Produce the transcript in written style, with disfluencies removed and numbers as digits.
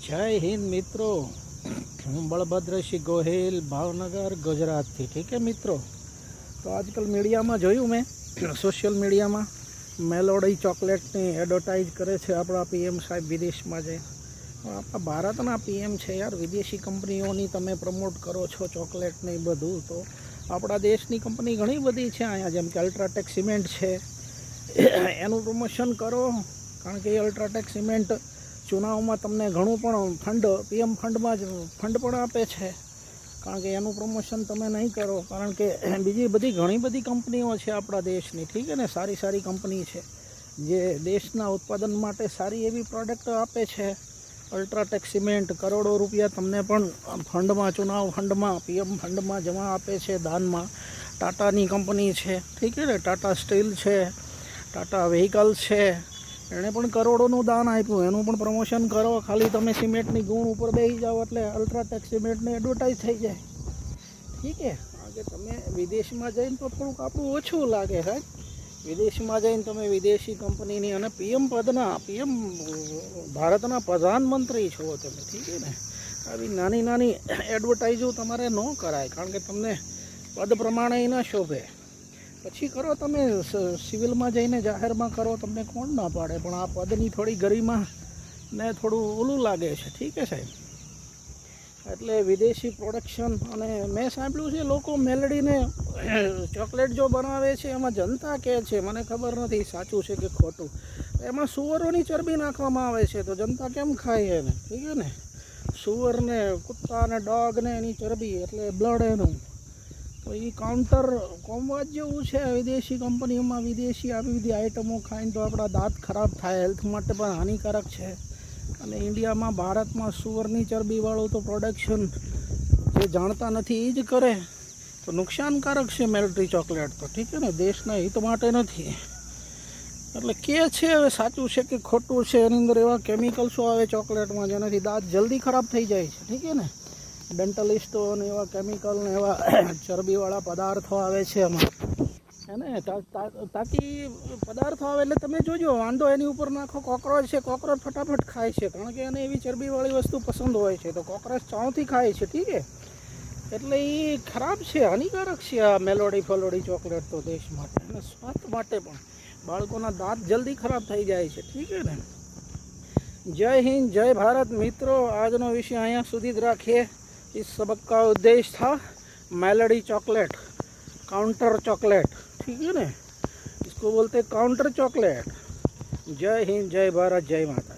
જય હિન્દ મિત્રો, હું બળભદ્રસિંહ ગોહિલ, ભાવનગર, ગુજરાતથી. ઠીક હે મિત્રો, તો આજકાલ મીડિયામાં જોયું મેં, સોશિયલ મીડિયામાં મેલોડી ચોકલેટની એડવર્ટાઇઝ કરે છે આપણા પીએમ સાહેબ વિદેશમાં જઈ. આપણા ભારતના પીએમ છે યાર, વિદેશી કંપનીઓની તમે પ્રમોટ કરો છો ચોકલેટને એ બધું. તો આપણા દેશની કંપની ઘણી બધી છે અહીંયા, જેમ કે અલ્ટ્રાટેક સિમેન્ટ છે, એનું પ્રમોશન કરો. કારણ કે એ અલ્ટ્રાટેક સિમેન્ટ ચુનાવમાં તમને ઘણું પણ ફંડ, પીએમ ફંડમાં જ ફંડ પણ આપે છે. કારણ કે એનું પ્રમોશન તમે નહીં કરો, કારણ કે બીજી બધી ઘણી બધી કંપનીઓ છે આપણા દેશની, ઠીક છે ને, સારી સારી કંપની છે જે દેશના ઉત્પાદન માટે સારી એવી પ્રોડક્ટ આપે છે. અલ્ટ્રાટેક સિમેન્ટ કરોડો રૂપિયા તમને પણ ફંડમાં, ચુનાવ ફંડમાં, પીએમ ફંડમાં જમા આપે છે દાનમાં. ટાટાની કંપની છે, ઠીક છે ને, ટાટા સ્ટીલ છે, ટાટા વ્હીકલ છે, એણે પણ કરોડોનું દાન આપ્યું. એનું પણ પ્રમોશન કરો. ખાલી તમે સિમેન્ટની ગુણ ઉપર બેસી જાઓ એટલે અલ્ટ્રાટેક સિમેન્ટની એડવર્ટાઇઝ થઈ જાય. ઠીક છે, કારણ કે તમે વિદેશમાં જઈને તો થોડુંક આપણું ઓછું લાગે સાહેબ. વિદેશમાં જઈને તમે વિદેશી કંપનીની અને પીએમ ભારતના પ્રધાનમંત્રી છો તમે, ઠીક છે ને. આવી નાની નાની એડવર્ટાઇઝો તમારે ન કરાય, કારણ કે તમને પદ પ્રમાણે ન શોભે. પછી કરો તમે સિવિલમાં જઈને, જાહેરમાં કરો, તમને કોણ ના પાડે, પણ આ પદની થોડી ગરિમા ને થોડું ઓલું લાગે છે. ઠીક છે સાહેબ, એટલે વિદેશી પ્રોડક્શન. અને મેં સાંભળ્યું છે લોકો મેલડીને ચોકલેટ જો બનાવે છે એમાં જનતા કહે છે, મને ખબર નથી સાચું છે કે ખોટું, એમાં સુવરોની ચરબી નાખવામાં આવે છે. તો જનતા કેમ ખાય એને? ઠીક છે ને, સુવરને, કૂતરાને, ડોગને એની ચરબી એટલે બ્લડ એનું. તો એ કાઉન્ટર કોમવાજ જેવું છે વિદેશી કંપનીઓમાં. વિદેશી આવી બધી આઇટમો ખાઈને તો આપણા દાંત ખરાબ થાય, હેલ્થ માટે પણ હાનિકારક છે. અને ઇન્ડિયામાં, ભારતમાં સુવરની ચરબીવાળું તો પ્રોડક્શન જે જાણતા નથી એ જ કરે, તો નુકસાનકારક છે મેલડી ચોકલેટ તો. ઠીક છે ને, દેશના હિત માટે નથી. એટલે કે છે, હવે સાચું છે કે ખોટું છે, એની અંદર એવા કેમિકલ્સો આવે ચોકલેટમાં જેનાથી દાંત જલ્દી ખરાબ થઈ જાય છે. ઠીક છે ને, ડેન્ટલિસ્ટો અને એવા કેમિકલ ને એવા ચરબીવાળા પદાર્થો આવે છે એમાં, હે ને. તાકી પદાર્થો આવે એટલે તમે જોજો, વાંધો એની ઉપર નાખો. કોકરોચ છે, કોકરોચ ફટાફટ ખાય છે, કારણ કે એને એવી ચરબીવાળી વસ્તુ પસંદ હોય છે. તો કોકરોચ ચાવથી ખાય છે, ઠીક છે. એટલે એ ખરાબ છે, હાનિકારક છે આ મેલોડી ફલોડી ચોકલેટ તો દેશ માટે અને સ્વાસ્થ્ય માટે પણ. બાળકોના દાંત જલ્દી ખરાબ થઈ જાય છે. ઠીક છે ને. જય હિન્દ, જય ભારત મિત્રો. આજનો વિષય અહીંયા સુધી જ રાખીએ. इस सबक का उद्देश्य था मेलोडी चॉकलेट, काउंटर चॉकलेट, ठीक है ना, इसको बोलते काउंटर चॉकलेट. जय हिंद, जय भारत, जय माता.